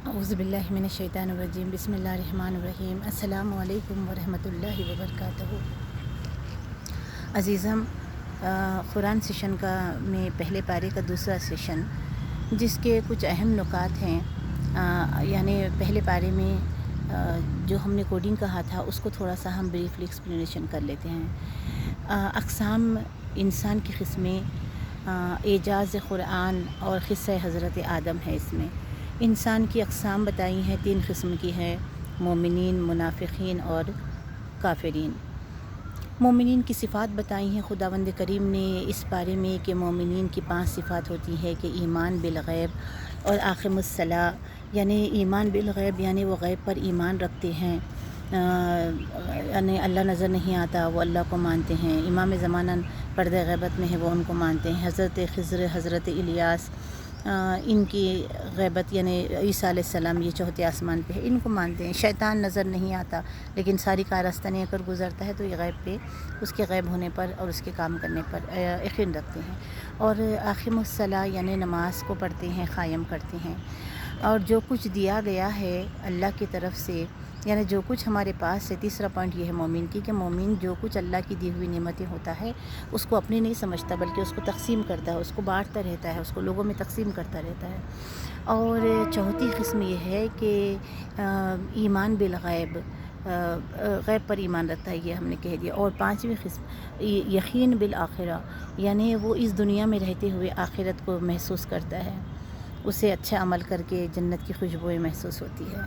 اعوذ باللہ من الشیطان الرجیم، بسم اللہ الرحمن الرحیم۔ السلام علیکم ورحمۃ اللہ وبرکاتہ۔ عزیزم، قرآن سیشن کا میں پہلے پارے کا دوسرا سیشن، جس کے کچھ اہم نکات ہیں، یعنی پہلے پارے میں جو ہم نے کوڈنگ کہا تھا اس کو تھوڑا سا ہم بریفلی ایکسپلینیشن کر لیتے ہیں۔ اقسام انسان کی قسمیں، اعجاز قرآن اور قصہ حضرت آدم ہے۔ اس میں انسان کی اقسام بتائی ہیں، 3 قسم کی ہے: مومنین، منافقین اور کافرین۔ مومنین کی صفات بتائی ہیں خداوند کریم نے اس بارے میں کہ مومنین کی 5 صفات ہوتی ہے کہ ایمان بالغیب اور اقاموا الصلاۃ، یعنی ایمان بالغیب یعنی وہ غیب پر ایمان رکھتے ہیں، یعنی اللہ نظر نہیں آتا، وہ اللہ کو مانتے ہیں۔ امام زمانہ پردہ غیبت میں ہے، وہ ان کو مانتے ہیں۔ حضرت خضر، حضرت الیاس، ان کی غیبت یعنی عیسیٰ علیہ السلام یہ چوتھے آسمان پہ ہے، ان کو مانتے ہیں۔ شیطان نظر نہیں آتا لیکن ساری کارستانی اگر گزرتا ہے تو یہ غیب پہ، اس کے غیب ہونے پر اور اس کے کام کرنے پر یقین رکھتے ہیں۔ اور اقاموا الصلاۃ یعنی نماز کو پڑھتے ہیں، قائم کرتے ہیں۔ اور جو کچھ دیا گیا ہے اللہ کی طرف سے، یعنی جو کچھ ہمارے پاس ہے، تیسرا پوائنٹ یہ ہے مومن کی، کہ مومن جو کچھ اللہ کی دی ہوئی نعمتیں ہوتا ہے اس کو اپنی نہیں سمجھتا بلکہ اس کو تقسیم کرتا ہے، اس کو بانٹتا رہتا ہے، اس کو لوگوں میں تقسیم کرتا رہتا ہے۔ اور چوتھی قسم یہ ہے کہ ایمان بالغیب، غیب پر ایمان رکھتا ہے، یہ ہم نے کہہ دیا۔ اور 5ویں قسم یقین بالآخرہ، یعنی وہ اس دنیا میں رہتے ہوئے آخرت کو محسوس کرتا ہے، اسے اچھا عمل کر کے جنت کی خوشبوئیں محسوس ہوتی ہے،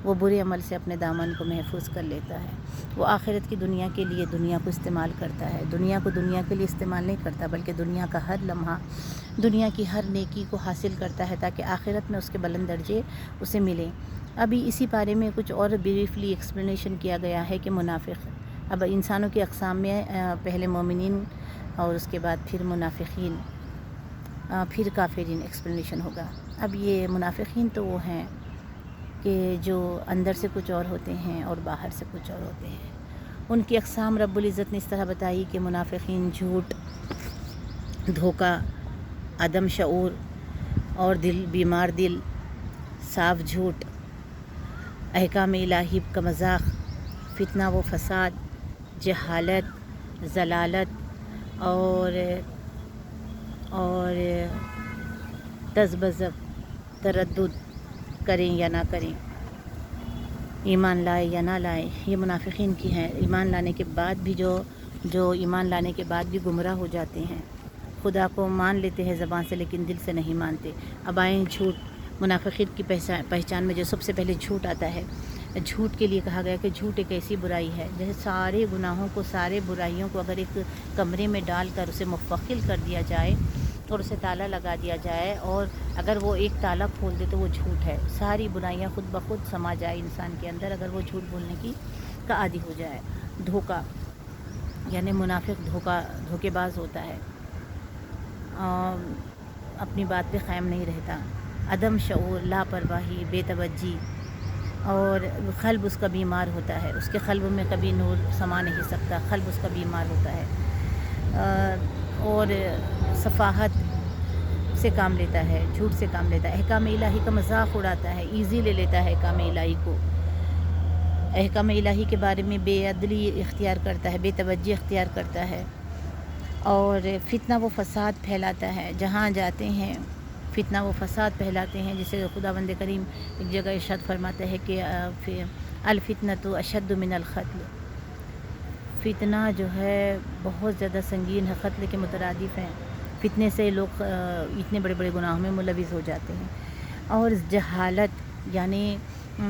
وہ برے عمل سے اپنے دامن کو محفوظ کر لیتا ہے۔ وہ آخرت کی دنیا کے لیے دنیا کو استعمال کرتا ہے، دنیا کو دنیا کے لیے استعمال نہیں کرتا بلکہ دنیا کا ہر لمحہ، دنیا کی ہر نیکی کو حاصل کرتا ہے تاکہ آخرت میں اس کے بلند درجے اسے ملیں۔ ابھی اسی بارے میں کچھ اور بریفلی ایکسپلینیشن کیا گیا ہے کہ منافق، اب انسانوں کی اقسام میں پہلے مومنین اور اس کے بعد پھر منافقین، پھر کافرین ایکسپلینیشن ہوگا۔ اب یہ منافقین تو وہ ہیں کہ جو اندر سے کچھ اور ہوتے ہیں اور باہر سے کچھ اور ہوتے ہیں۔ ان کی اقسام رب العزت نے اس طرح بتائی کہ منافقین جھوٹ، دھوکہ، عدم شعور اور بیمار دل، صاف جھوٹ، احکام الہی کا مذاق، فتنہ و فساد، جہالت، ضلالت اور تذبذب، تردد، کریں یا نہ کریں، ایمان لائے یا نہ لائے، یہ منافقین کی ہیں۔ ایمان لانے کے بعد بھی جو ایمان لانے کے بعد بھی گمراہ ہو جاتے ہیں، خدا کو مان لیتے ہیں زبان سے لیکن دل سے نہیں مانتے۔ اب آئیں جھوٹ، منافقین کی پہچان میں جو سب سے پہلے جھوٹ آتا ہے۔ جھوٹ کے لیے کہا گیا کہ جھوٹ ایک ایسی برائی ہے جیسے سارے گناہوں کو، سارے برائیوں کو اگر ایک کمرے میں ڈال کر اسے مفخل کر دیا جائے اور اسے تالا لگا دیا جائے، اور اگر وہ ایک تالا کھول دے تو وہ جھوٹ ہے، ساری برائیاں خود بخود سما جائے انسان کے اندر اگر وہ جھوٹ بولنے کا عادی ہو جائے۔ دھوکہ یعنی منافق دھوکے باز ہوتا ہے، اپنی بات پہ قائم نہیں رہتا۔ عدم شعور، لاپرواہی، بے توجہی، اور قلب اس کا بیمار ہوتا ہے، اس کے قلب میں کبھی نور سما نہیں سکتا، قلب اس کا بیمار ہوتا ہے۔ اور صفاحت سے کام لیتا ہے، جھوٹ سے کام لیتا ہے، احکام الہی کا مذاق اڑاتا ہے، ایزی لے لیتا ہے احکام الہی کو، احکام الہی کے بارے میں بے عدلی اختیار کرتا ہے، بے توجہی اختیار کرتا ہے، اور فتنہ و فساد پھیلاتا ہے۔ جہاں جاتے ہیں فتنہ و فساد پھیلاتے ہیں، جسے خداوند کریم ایک جگہ ارشاد فرماتا ہے کہ الفتنۃ اشد من القتل، فتنہ جو ہے بہت زیادہ سنگین ہے، قتل کے مترادف ہیں۔ فتنے سے لوگ اتنے بڑے بڑے گناہوں میں ملوث ہو جاتے ہیں۔ اور جہالت یعنی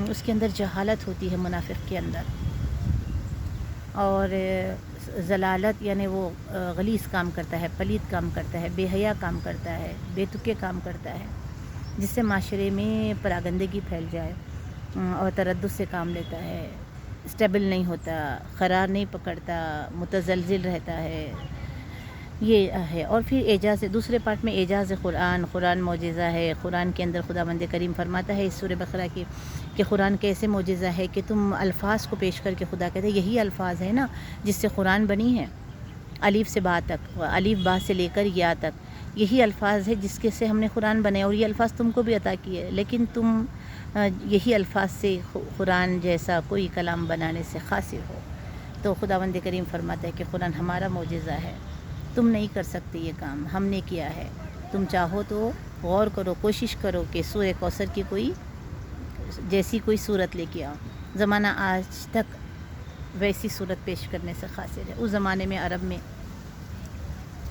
اس کے اندر جہالت ہوتی ہے منافق کے اندر، اور ضلالت یعنی وہ غلیظ کام کرتا ہے، پلید کام کرتا ہے، بے حیا کام کرتا ہے، بے تکے کام کرتا ہے، جس سے معاشرے میں پراگندگی پھیل جائے، اور تردد سے کام لیتا ہے، اسٹیبل نہیں ہوتا، قرار نہیں پکڑتا، متزلزل رہتا ہے، یہ ہے۔ اور پھر اعجاز، دوسرے پارٹ میں اعجاز قرآن معجزہ ہے۔ قرآن کے اندر خداوند کریم فرماتا ہے اس سورہ بقرہ کی کہ قرآن کیسے معجزہ ہے کہ تم الفاظ کو پیش کر کے، خدا کہتے ہیں یہی الفاظ ہیں نا جس سے قرآن بنی ہے، الف سے با تک، الف با سے لے کر یا تک، یہی الفاظ ہے جس کے سے ہم نے قرآن بنایا، اور یہ الفاظ تم کو بھی عطا کیے، لیکن تم یہی الفاظ سے قرآن جیسا کوئی کلام بنانے سے قاصر ہو۔ تو خداوند کریم فرماتا ہے کہ قرآن ہمارا معجزہ ہے، تم نہیں کر سکتے یہ کام، ہم نے کیا ہے۔ تم چاہو تو غور کرو، کوشش کرو کہ سورہ کوثر کی کوئی جیسی کوئی صورت لے کے آؤ۔ زمانہ آج تک ویسی صورت پیش کرنے سے قاصر ہے۔ اس زمانے میں عرب میں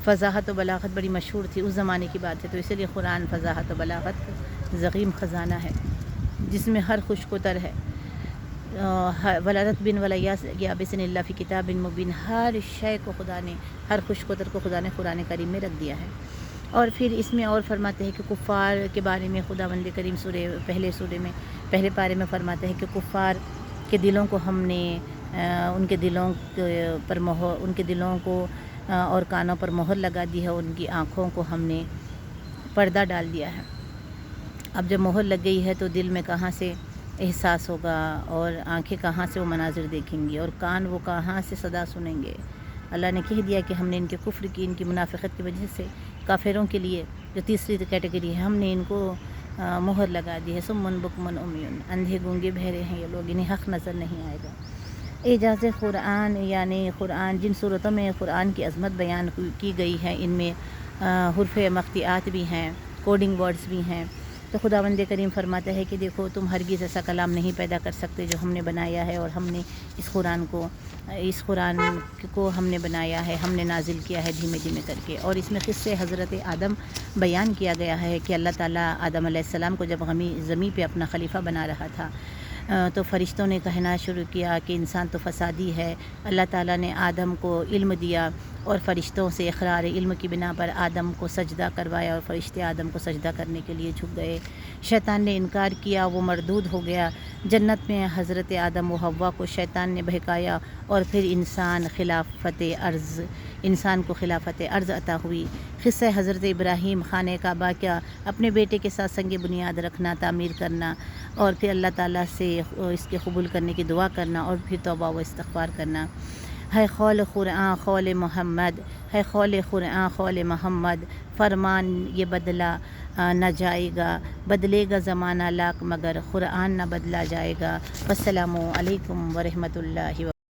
فصاحت و بلاغت بڑی مشہور تھی، اس زمانے کی بات ہے، تو اسی لیے قرآن فصاحت و بلاغت ضخیم خزانہ ہے جس میں ہر خوش قطر ہے۔ ولادت بن یابسن اللہ فی کتاب مبین، ہر شے کو خدا نے، ہر خوش قطر کو خدا نے قرآن کریم میں رکھ دیا ہے۔ اور پھر اس میں اور فرماتے ہیں کہ کفار کے بارے میں خداوند کریم سورے میں پہلے پارے میں فرماتے ہیں کہ کفار کے دلوں کو ہم نے ان کے دلوں کو اور کانوں پر مہر لگا دی ہے، ان کی آنکھوں کو ہم نے پردہ ڈال دیا ہے۔ اب جب مہر لگ گئی ہے تو دل میں کہاں سے احساس ہوگا، اور آنکھیں کہاں سے وہ مناظر دیکھیں گی، اور کان وہ کہاں سے صدا سنیں گے۔ اللہ نے کہہ دیا کہ ہم نے ان کے کفر کی، ان کی منافقت کی وجہ سے کافروں کے لیے جو تیسری کیٹیگری ہے، ہم نے ان کو مہر لگا دی ہے۔ سمن بکمن عمیون، اندھے گونگے بہرے ہیں یہ لوگ، انہیں حق نظر نہیں آئے گا۔ اعجاز قرآن یعنی قرآن، جن صورتوں میں قرآن کی عظمت بیان کی گئی ہے ان میں حروف مقطعات بھی ہیں، کوڈنگ ورڈز بھی ہیں۔ تو خداوند کریم فرماتا ہے کہ دیکھو تم ہرگز ایسا کلام نہیں پیدا کر سکتے جو ہم نے بنایا ہے، اور ہم نے اس قرآن کو ہم نے بنایا ہے، ہم نے نازل کیا ہے دھیمے دھیمے کر کے۔ اور اس میں قصے حضرت آدم بیان کیا گیا ہے کہ اللہ تعالیٰ آدم علیہ السلام کو جب زمین پہ اپنا خلیفہ بنا رہا تھا تو فرشتوں نے کہنا شروع کیا کہ انسان تو فسادی ہے۔ اللہ تعالیٰ نے آدم کو علم دیا اور فرشتوں سے اقرار علم کی بنا پر آدم کو سجدہ کروایا، اور فرشتے آدم کو سجدہ کرنے کے لیے جھک گئے۔ شیطان نے انکار کیا، وہ مردود ہو گیا۔ جنت میں حضرت آدم و حوا کو شیطان نے بہکایا، اور پھر انسان کو خلافت ارض عطا ہوئی۔ قصہ حضرت ابراہیم، خانہ کعبہ کا اپنے بیٹے کے ساتھ سنگ بنیاد رکھنا، تعمیر کرنا، اور پھر اللہ تعالیٰ سے اس کے قبول کرنے کی دعا کرنا، اور پھر توبہ و استغفار کرنا۔ ہے قول قرآن قول محمد، ہے قول قرآن قول محمد، فرمان یہ بدلا نہ جائے گا، بدلے گا زمانہ لاکھ مگر قرآن نہ بدلا جائے گا۔ السلام علیکم ورحمۃ اللہ وبرکاتہ۔